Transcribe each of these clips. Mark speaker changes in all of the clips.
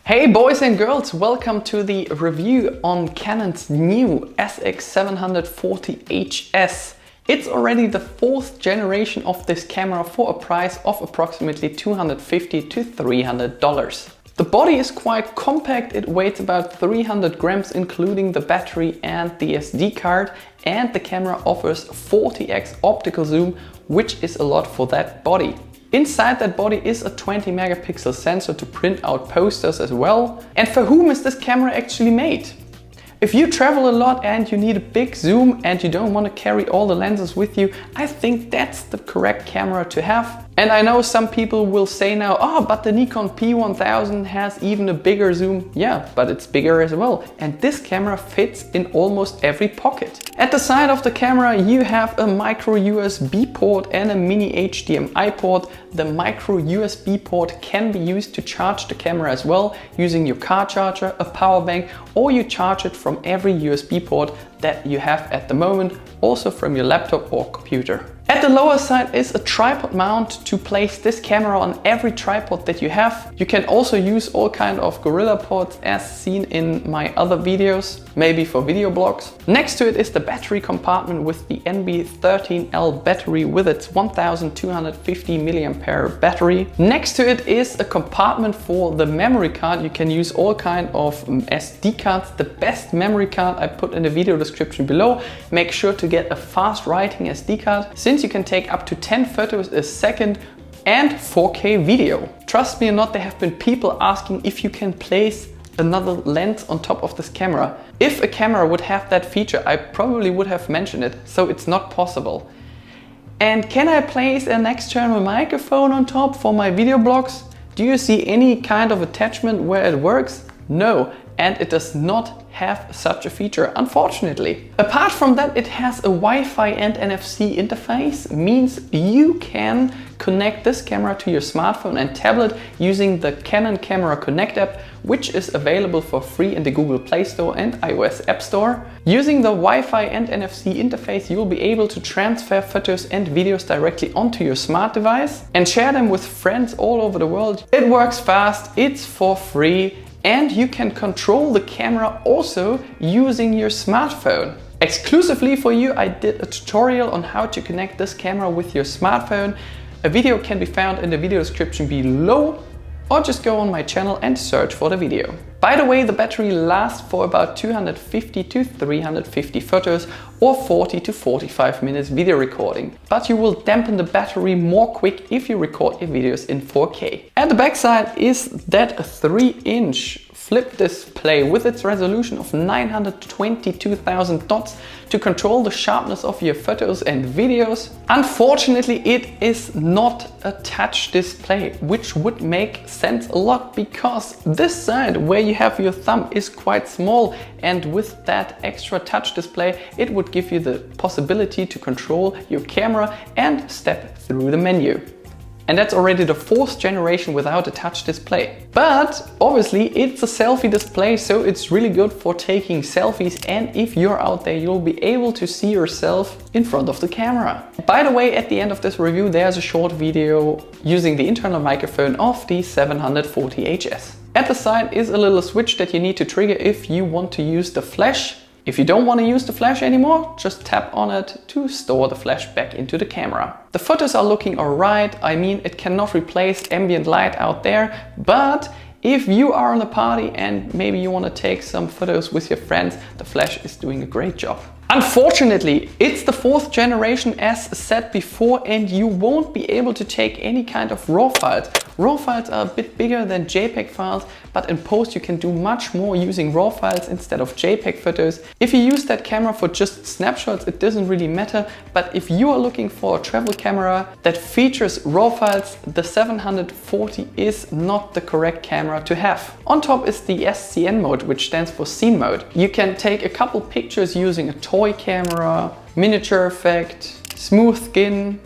Speaker 1: Hey boys and girls, welcome to the review on Canon's new SX740 HS. It's already the fourth generation of this camera for a price of approximately $250 to $300. The body is quite compact, it weighs about 300 grams including the battery and the SD card, and the camera offers 40x optical zoom, which is a lot for that body. Inside that body is a 20 megapixel sensor to print out posters as well. And for whom is this camera actually made? If you travel a lot and you need a big zoom and you don't want to carry all the lenses with you, I think that's the correct camera to have. And I know some people will say now, oh, but the Nikon P1000 has even a bigger zoom. Yeah, but it's bigger as well. And this camera fits in almost every pocket. At the side of the camera, you have a micro USB port and a mini HDMI port. The micro USB port can be used to charge the camera as well, using your car charger, a power bank, or you charge it from every USB port that you have at the moment, also from your laptop or computer. At the lower side is a tripod mount to place this camera on every tripod that you have. You can also use all kind of Gorilla ports as seen in my other videos, maybe for video blogs. Next to it is the battery compartment with the NB13L battery with its 1250 mAh battery. Next to it is a compartment for the memory card. You can use all kind of SD cards. The best memory card I put in the video description below. Make sure to get a fast writing SD card, since you can take up to 10 photos a second and 4K video. Trust me or not, there have been people asking if you can place another lens on top of this camera. If a camera would have that feature, I probably would have mentioned it, so it's not possible. And can I place an external microphone on top for my video blogs? Do you see any kind of attachment where it works? No, and it does not have such a feature, unfortunately. Apart from that, it has a Wi-Fi and NFC interface, means you can connect this camera to your smartphone and tablet using the Canon Camera Connect app, which is available for free in the Google Play Store and iOS App Store. Using the Wi-Fi and NFC interface, you'll be able to transfer photos and videos directly onto your smart device and share them with friends all over the world. It works fast, it's for free, and you can control the camera also using your smartphone. Exclusively for you, I did a tutorial on how to connect this camera with your smartphone. A video can be found in the video description below, or just go on my channel and search for the video. By the way, the battery lasts for about 250 to 350 photos or 40 to 45 minutes video recording, but you will dampen the battery more quick if you record your videos in 4K. At the back side is that 3-inch flip display with its resolution of 922,000 dots to control the sharpness of your photos and videos. Unfortunately, it is not a touch display, which would make sense a lot because this side where you have your thumb is quite small, and with that extra touch display it would give you the possibility to control your camera and step through the menu. And that's already the fourth generation without a touch display. But obviously it's a selfie display, so it's really good for taking selfies, and if you're out there you'll be able to see yourself in front of the camera. By the way, at the end of this review there's a short video using the internal microphone of the 740 HS. At the side is a little switch that you need to trigger if you want to use the flash. If you don't want to use the flash anymore, just tap on it to store the flash back into the camera. The photos are looking alright. I mean, it cannot replace ambient light out there, but if you are on a party and maybe you want to take some photos with your friends, the flash is doing a great job. Unfortunately, it's the fourth generation as said before, and you won't be able to take any kind of RAW files. RAW files are a bit bigger than JPEG files, but in post you can do much more using RAW files instead of JPEG photos. If you use that camera for just snapshots, it doesn't really matter, but if you are looking for a travel camera that features RAW files, the 740 is not the correct camera to have. On top is the SCN mode, which stands for scene mode. You can take a couple pictures using a toy camera, miniature effect, smooth skin,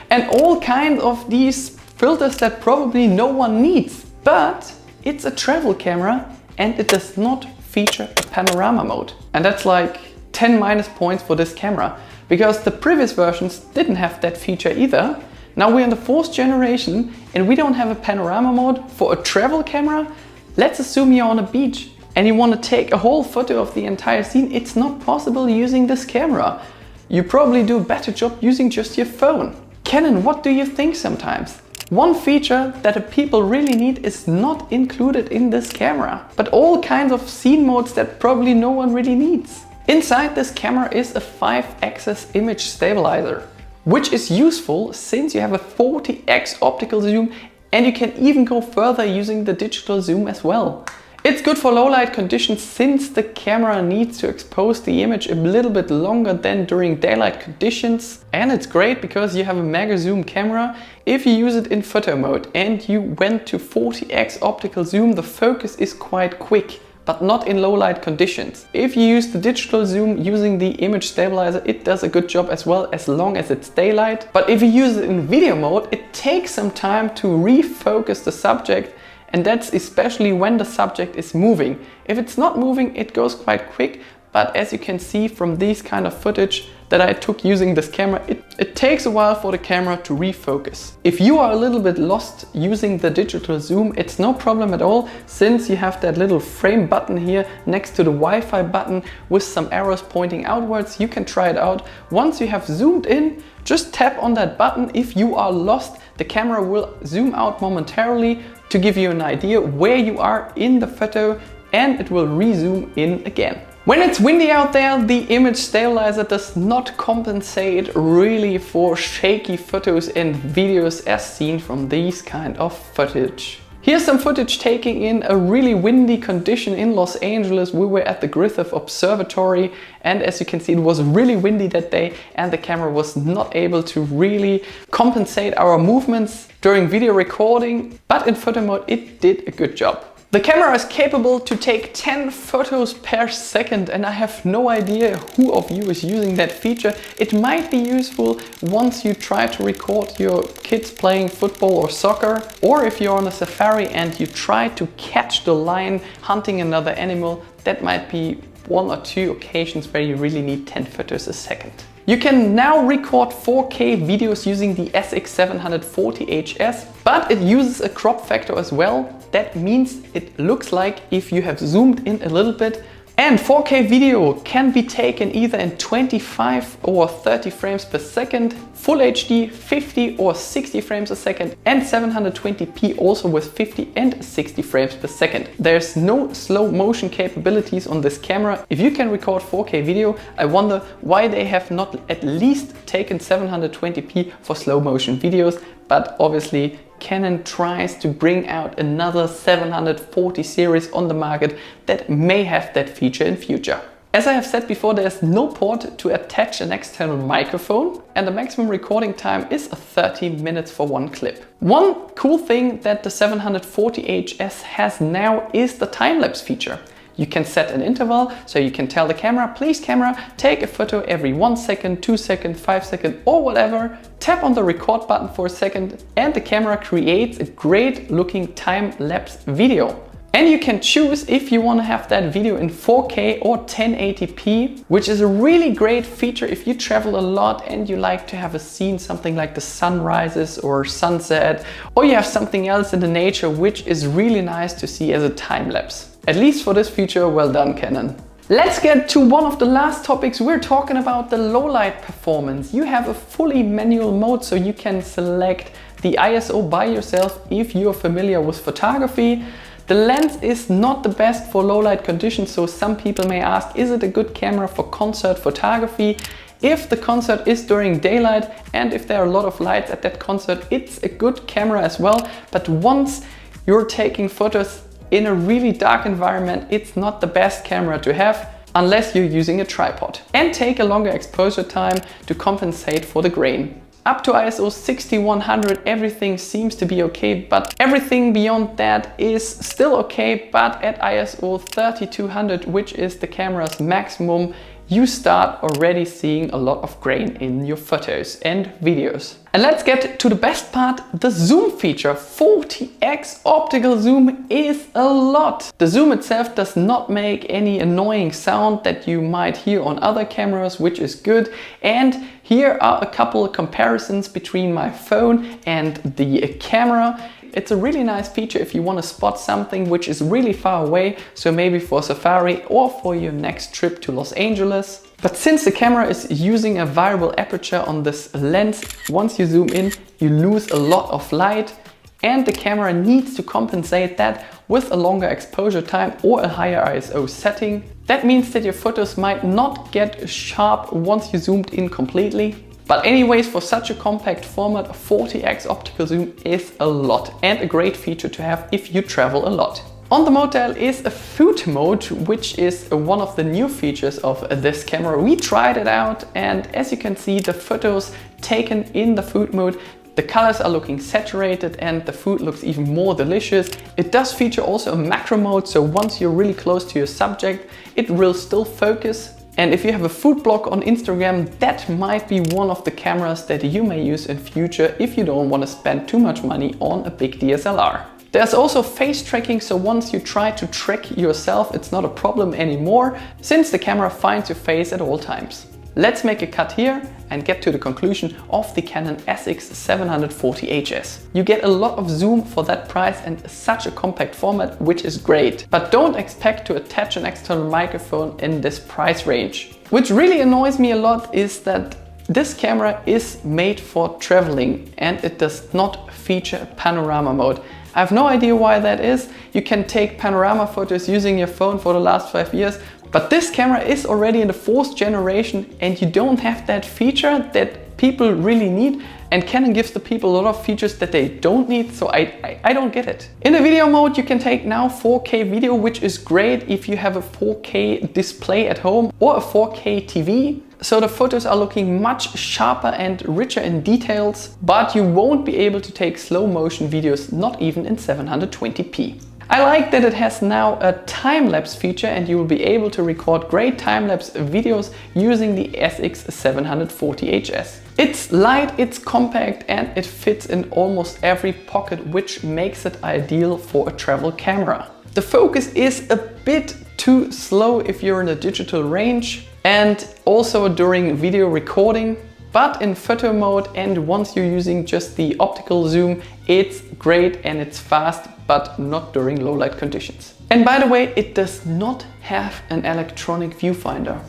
Speaker 1: and all kinds of these filters that probably no one needs. But it's a travel camera and it does not feature a panorama mode. And that's like 10 minus points for this camera, because the previous versions didn't have that feature either. Now we're in the fourth generation and we don't have a panorama mode for a travel camera. Let's assume you're on a beach and you want to take a whole photo of the entire scene. It's not possible using this camera. You probably do a better job using just your phone. Canon, what do you think sometimes? One feature that people really need is not included in this camera, but all kinds of scene modes that probably no one really needs. Inside this camera is a 5-axis image stabilizer, which is useful since you have a 40x optical zoom and you can even go further using the digital zoom as well. It's good for low light conditions since the camera needs to expose the image a little bit longer than during daylight conditions. And it's great because you have a mega zoom camera. If you use it in photo mode and you went to 40x optical zoom, the focus is quite quick, but not in low light conditions. If you use the digital zoom using the image stabilizer, it does a good job as well, as long as it's daylight. But if you use it in video mode, it takes some time to refocus the subject, and that's especially when the subject is moving. If it's not moving, it goes quite quick, but as you can see from these kind of footage that I took using this camera, it takes a while for the camera to refocus. If you are a little bit lost using the digital zoom, it's no problem at all, since you have that little frame button here next to the Wi-Fi button with some arrows pointing outwards. You can try it out. Once you have zoomed in, just tap on that button. If you are lost, the camera will zoom out momentarily to give you an idea where you are in the photo, and it will re-zoom in again. When it's windy out there, the image stabilizer does not compensate really for shaky photos and videos as seen from these kind of footage. Here's some footage taken in a really windy condition in Los Angeles. We were at the Griffith Observatory, and as you can see, it was really windy that day and the camera was not able to really compensate our movements during video recording, but in photo mode it did a good job. The camera is capable to take 10 photos per second, and I have no idea who of you is using that feature. It might be useful once you try to record your kids playing football or soccer, or if you're on a safari and you try to catch the lion hunting another animal. That might be one or two occasions where you really need 10 photos a second. You can now record 4K videos using the SX740 HS, but it uses a crop factor as well. That means it looks like if you have zoomed in a little bit. And 4K video can be taken either in 25 or 30 frames per second, Full HD 50 or 60 frames a second, and 720p also with 50 and 60 frames per second. There's no slow motion capabilities on this camera. If you can record 4K video, I wonder why they have not at least taken 720p for slow motion videos, but obviously Canon tries to bring out another 740 series on the market that may have that feature in future. As I have said before, there's no port to attach an external microphone, and the maximum recording time is 30 minutes for one clip. One cool thing that the 740 HS has now is the time-lapse feature. You can set an interval, so you can tell the camera, please camera, take a photo every 1 second, 2 seconds, 5 seconds or whatever. Tap on the record button for a second and the camera creates a great looking time-lapse video. And you can choose if you want to have that video in 4K or 1080p, which is a really great feature if you travel a lot and you like to have a scene, something like the sunrises or sunset, or you have something else in the nature which is really nice to see as a time-lapse. At least for this feature, well done Canon. Let's get to one of the last topics. We're talking about the low light performance. You have a fully manual mode, so you can select the ISO by yourself if you're familiar with photography. The lens is not the best for low light conditions, so some people may ask, is it a good camera for concert photography? If the concert is during daylight and if there are a lot of lights at that concert, it's a good camera as well. But once you're taking photos in a really dark environment, it's not the best camera to have unless you're using a tripod and take a longer exposure time to compensate for the grain. Up to ISO 6100 everything seems to be okay, but everything beyond that is still okay. But at ISO 3200, which is the camera's maximum, you start already seeing a lot of grain in your photos and videos. And let's get to the best part, the zoom feature. 40x optical zoom is a lot. The zoom itself does not make any annoying sound that you might hear on other cameras, which is good. And here are a couple of comparisons between my phone and the camera. It's a really nice feature if you want to spot something which is really far away, so maybe for safari or for your next trip to Los Angeles. But since the camera is using a variable aperture on this lens, once you zoom in, you lose a lot of light, and the camera needs to compensate that with a longer exposure time or a higher ISO setting. That means that your photos might not get sharp once you zoomed in completely. But anyways, for such a compact format, 40x optical zoom is a lot and a great feature to have if you travel a lot. On the mode dial is a food mode, which is one of the new features of this camera. We tried it out, and as you can see, the photos taken in the food mode, the colors are looking saturated and the food looks even more delicious. It does feature also a macro mode, so once you're really close to your subject, it will still focus. And if you have a food blog on Instagram, that might be one of the cameras that you may use in future if you don't want to spend too much money on a big DSLR. There's also face tracking, so once you try to track yourself, it's not a problem anymore, since the camera finds your face at all times. Let's make a cut here and get to the conclusion of the Canon SX740 HS. You get a lot of zoom for that price and such a compact format, which is great. But don't expect to attach an external microphone in this price range. Which really annoys me a lot is that this camera is made for traveling and it does not feature a panorama mode. I have no idea why that is. You can take panorama photos using your phone for the last 5 years, but this camera is already in the 4th generation and you don't have that feature that people really need, and Canon gives the people a lot of features that they don't need, so I don't get it. In the video mode you can take now 4K video, which is great if you have a 4K display at home or a 4K TV. So the photos are looking much sharper and richer in details, but you won't be able to take slow motion videos, not even in 720p. I like that it has now a time-lapse feature and you will be able to record great time-lapse videos using the SX740 HS. It's light, it's compact, and it fits in almost every pocket, which makes it ideal for a travel camera. The focus is a bit too slow if you're in a digital range and also during video recording. But in photo mode and once you're using just the optical zoom, it's great and it's fast, but not during low light conditions. And by the way, it does not have an electronic viewfinder.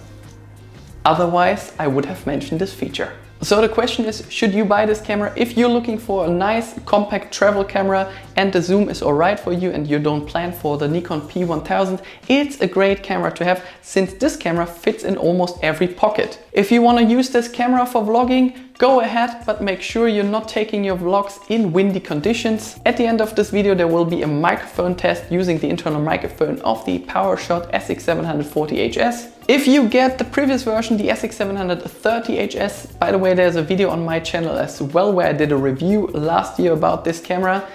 Speaker 1: Otherwise, I would have mentioned this feature. So the question is, should you buy this camera if you're looking for a nice compact travel camera and the zoom is alright for you and you don't plan for the Nikon P1000? It's a great camera to have since this camera fits in almost every pocket. If you want to use this camera for vlogging, go ahead, but make sure you're not taking your vlogs in windy conditions. At the end of this video there will be a microphone test using the internal microphone of the PowerShot SX740 HS. If you get the previous version, the SX730 HS, by the way, there's a video on my channel as well where I did a review last year about this camera.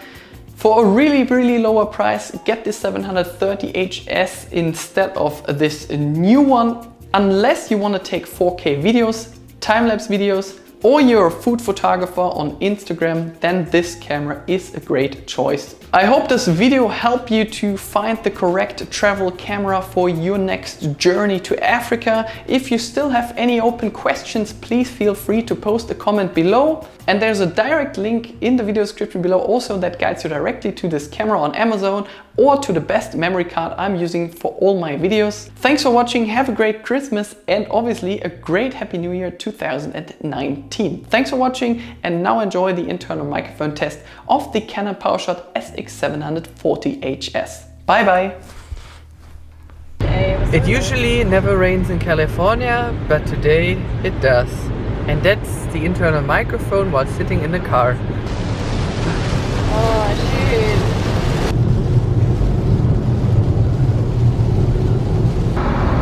Speaker 1: For a really lower price, get this 730 HS instead of this new one, unless you want to take 4K videos, time-lapse videos, or you're a food photographer on Instagram, then this camera is a great choice. I hope this video helped you to find the correct travel camera for your next journey to Africa. If you still have any open questions, please feel free to post a comment below. And there's a direct link in the video description below also that guides you directly to this camera on Amazon or to the best memory card I'm using for all my videos. Thanks for watching, have a great Christmas and obviously a great Happy New Year 2019. Thanks for watching and now enjoy the internal microphone test of the Canon PowerShot SX740 HS. Bye bye! It usually never rains in California, but today it does. And that's the internal microphone while sitting in the car.
Speaker 2: Oh shit.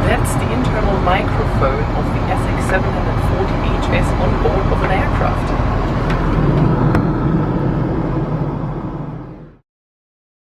Speaker 1: That's the internal microphone of the SX740 HS on board of an aircraft.